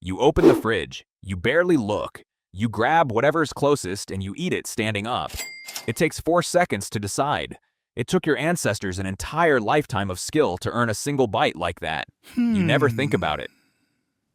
You open the fridge, you barely look, you grab whatever's closest and you eat it standing up. It takes 4 seconds to decide. It took your ancestors an entire lifetime of skill to earn a single bite like that. You never think about it.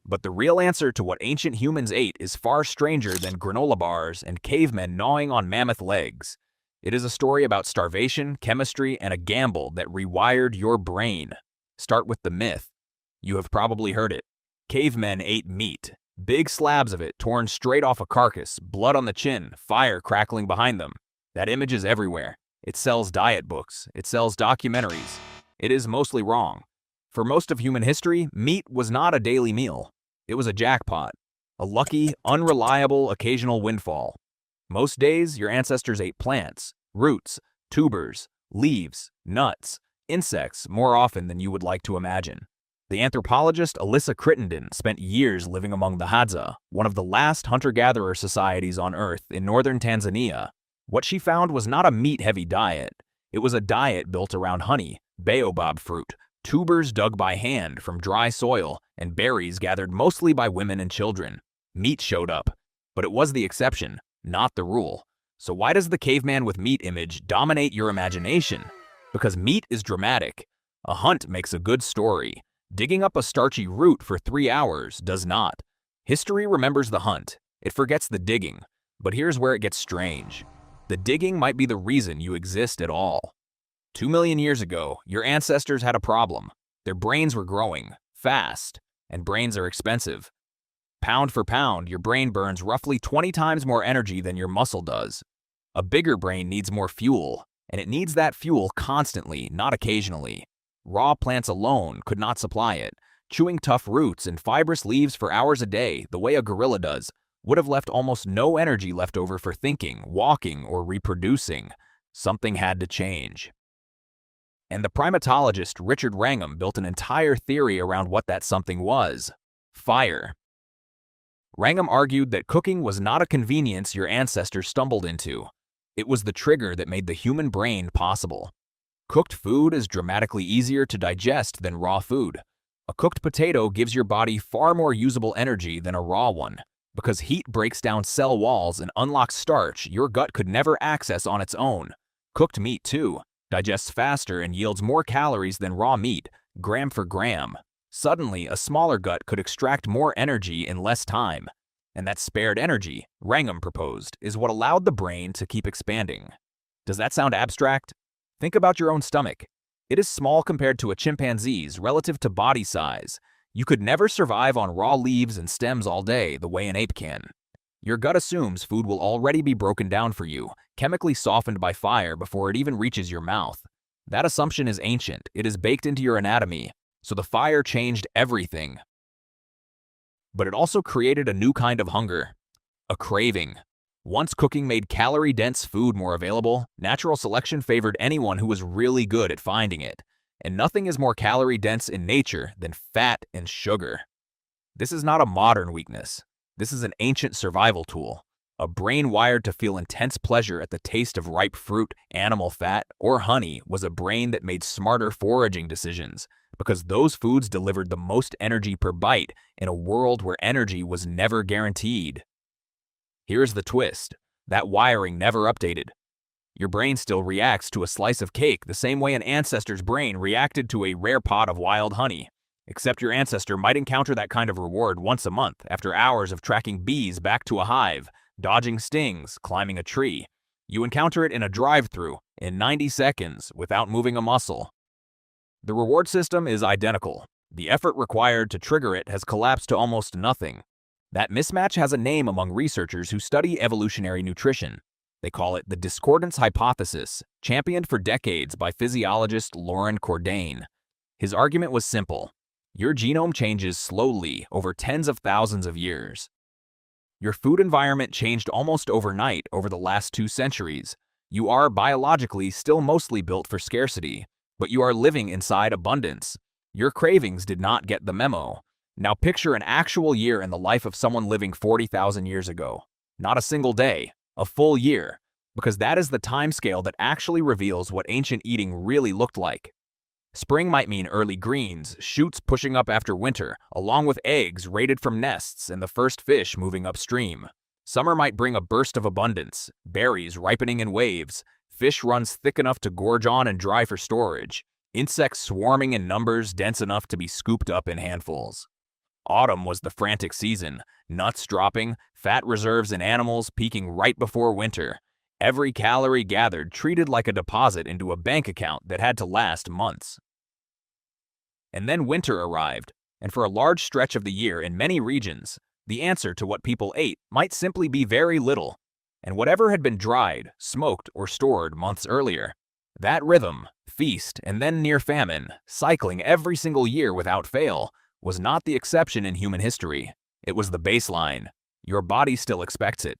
But the real answer to what ancient humans ate is far stranger than granola bars and cavemen gnawing on mammoth legs. It is a story about starvation, chemistry, and a gamble that rewired your brain. Start with the myth. You have probably heard it. Cavemen ate meat. Big slabs of it torn straight off a carcass, blood on the chin, fire crackling behind them. That image is everywhere. It sells diet books. It sells documentaries. It is mostly wrong. For most of human history, meat was not a daily meal. It was a jackpot, a lucky, unreliable, occasional windfall. Most days, your ancestors ate plants, roots, tubers, leaves, nuts, insects more often than you would like to imagine. The anthropologist Alyssa Crittenden spent years living among the Hadza, one of the last hunter-gatherer societies on Earth in northern Tanzania. What she found was not a meat-heavy diet. It was a diet built around honey, baobab fruit, tubers dug by hand from dry soil, and berries gathered mostly by women and children. Meat showed up, but it was the exception, not the rule. So why does the caveman with meat image dominate your imagination? Because meat is dramatic. A hunt makes a good story. Digging up a starchy root for 3 hours does not. History remembers the hunt. It forgets the digging. But here's where it gets strange. The digging might be the reason you exist at all. 2 million years ago, your ancestors had a problem. Their brains were growing, fast, and brains are expensive. Pound for pound, your brain burns roughly 20 times more energy than your muscle does. A bigger brain needs more fuel, and it needs that fuel constantly, not occasionally. Raw plants alone could not supply it. Chewing tough roots and fibrous leaves for hours a day, the way a gorilla does, would have left almost no energy left over for thinking, walking, or reproducing. Something had to change. And the primatologist Richard Wrangham built an entire theory around what that something was: fire. Wrangham argued that cooking was not a convenience your ancestors stumbled into. It was the trigger that made the human brain possible. Cooked food is dramatically easier to digest than raw food. A cooked potato gives your body far more usable energy than a raw one. Because heat breaks down cell walls and unlocks starch your gut could never access on its own. Cooked meat, too, digests faster and yields more calories than raw meat, gram for gram. Suddenly, a smaller gut could extract more energy in less time. And that spared energy, Wrangham proposed, is what allowed the brain to keep expanding. Does that sound abstract? Think about your own stomach. It is small compared to a chimpanzee's relative to body size. You could never survive on raw leaves and stems all day the way an ape can. Your gut assumes food will already be broken down for you, chemically softened by fire before it even reaches your mouth. That assumption is ancient. It is baked into your anatomy. So the fire changed everything. But it also created a new kind of hunger, a craving. Once cooking made calorie-dense food more available, natural selection favored anyone who was really good at finding it. And nothing is more calorie-dense in nature than fat and sugar. This is not a modern weakness. This is an ancient survival tool. A brain wired to feel intense pleasure at the taste of ripe fruit, animal fat, or honey was a brain that made smarter foraging decisions, because those foods delivered the most energy per bite in a world where energy was never guaranteed. Here's the twist. That wiring never updated. Your brain still reacts to a slice of cake the same way an ancestor's brain reacted to a rare pot of wild honey. Except your ancestor might encounter that kind of reward once a month after hours of tracking bees back to a hive, dodging stings, climbing a tree. You encounter it in a drive-thru in 90 seconds without moving a muscle. The reward system is identical. The effort required to trigger it has collapsed to almost nothing. That mismatch has a name among researchers who study evolutionary nutrition. They call it the discordance hypothesis, championed for decades by physiologist Loren Cordain. His argument was simple. Your genome changes slowly over tens of thousands of years. Your food environment changed almost overnight over the last 2 centuries. You are biologically still mostly built for scarcity, but you are living inside abundance. Your cravings did not get the memo. Now picture an actual year in the life of someone living 40,000 years ago. Not a single day, a full year, because that is the timescale that actually reveals what ancient eating really looked like. Spring might mean early greens, shoots pushing up after winter, along with eggs raided from nests and the first fish moving upstream. Summer might bring a burst of abundance, berries ripening in waves, fish runs thick enough to gorge on and dry for storage, insects swarming in numbers dense enough to be scooped up in handfuls. Autumn was the frantic season, nuts dropping, fat reserves in animals peaking right before winter. Every calorie gathered treated like a deposit into a bank account that had to last months. And then winter arrived, and for a large stretch of the year in many regions, the answer to what people ate might simply be very little, and whatever had been dried, smoked, or stored months earlier. That rhythm, feast and then near famine, cycling every single year without fail, was not the exception in human history. It was the baseline. Your body still expects it.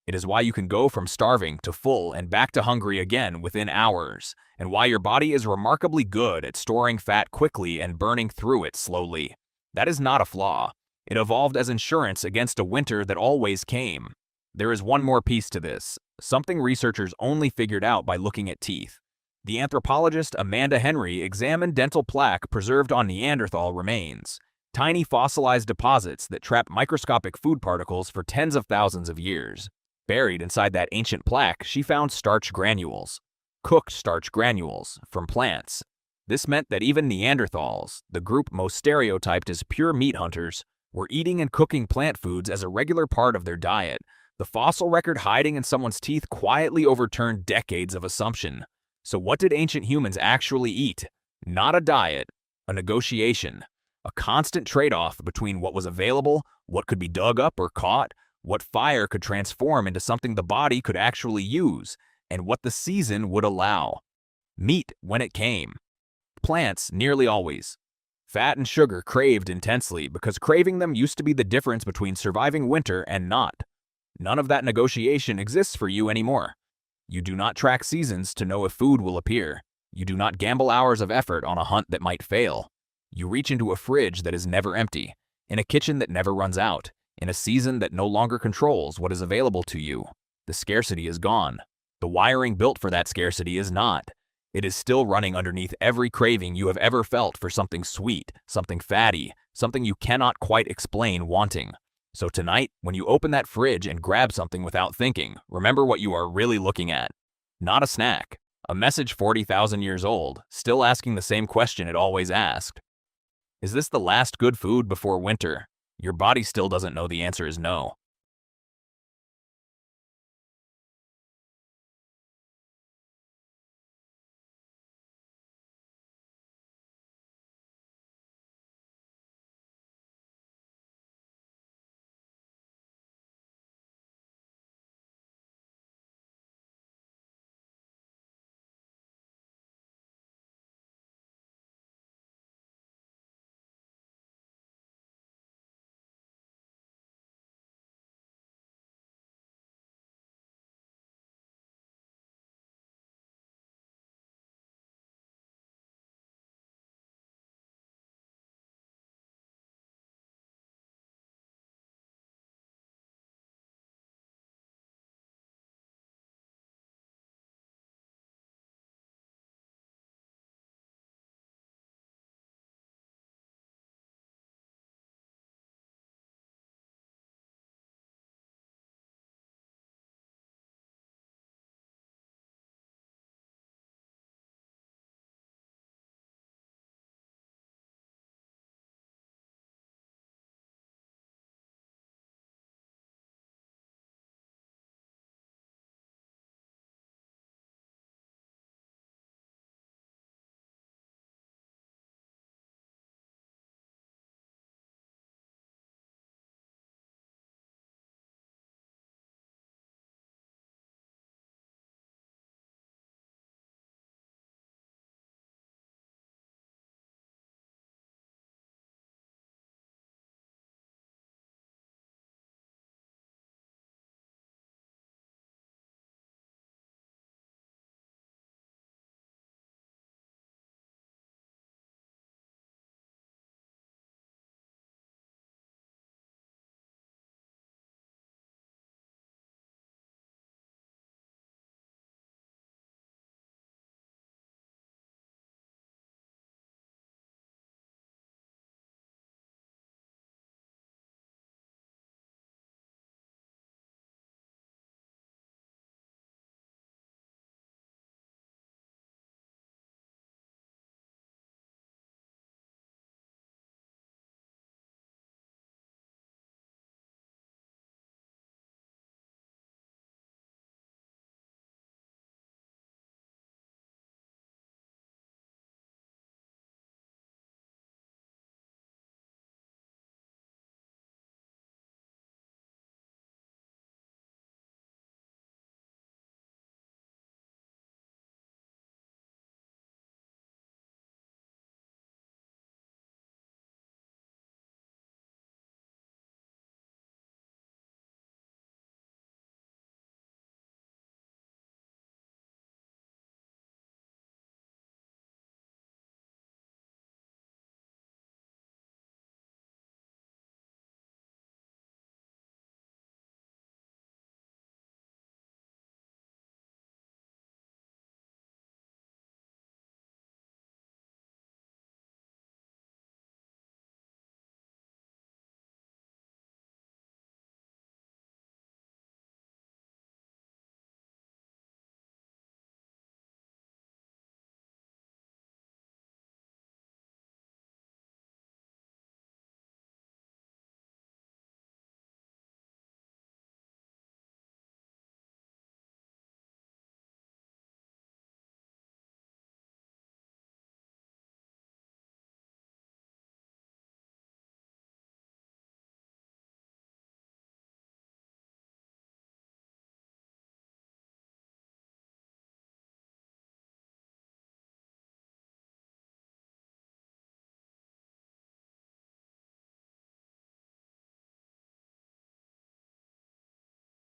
It is why you can go from starving to full and back to hungry again within hours, and why your body is remarkably good at storing fat quickly and burning through it slowly. That is not a flaw. It evolved as insurance against a winter that always came. There is one more piece to this, something researchers only figured out by looking at teeth. The anthropologist Amanda Henry examined dental plaque preserved on Neanderthal remains, tiny fossilized deposits that trap microscopic food particles for tens of thousands of years. Buried inside that ancient plaque, she found starch granules, cooked starch granules, from plants. This meant that even Neanderthals, the group most stereotyped as pure meat hunters, were eating and cooking plant foods as a regular part of their diet. The fossil record hiding in someone's teeth quietly overturned decades of assumption. So what did ancient humans actually eat? Not a diet, a negotiation, a constant trade-off between what was available, what could be dug up or caught, what fire could transform into something the body could actually use, and what the season would allow. Meat when it came. Plants nearly always. Fat and sugar craved intensely because craving them used to be the difference between surviving winter and not. None of that negotiation exists for you anymore. You do not track seasons to know if food will appear. You do not gamble hours of effort on a hunt that might fail. You reach into a fridge that is never empty, in a kitchen that never runs out, in a season that no longer controls what is available to you. The scarcity is gone. The wiring built for that scarcity is not. It is still running underneath every craving you have ever felt for something sweet, something fatty, something you cannot quite explain wanting. So tonight, when you open that fridge and grab something without thinking, remember what you are really looking at. Not a snack. A message 40,000 years old, still asking the same question it always asked. Is this the last good food before winter? Your body still doesn't know the answer is no.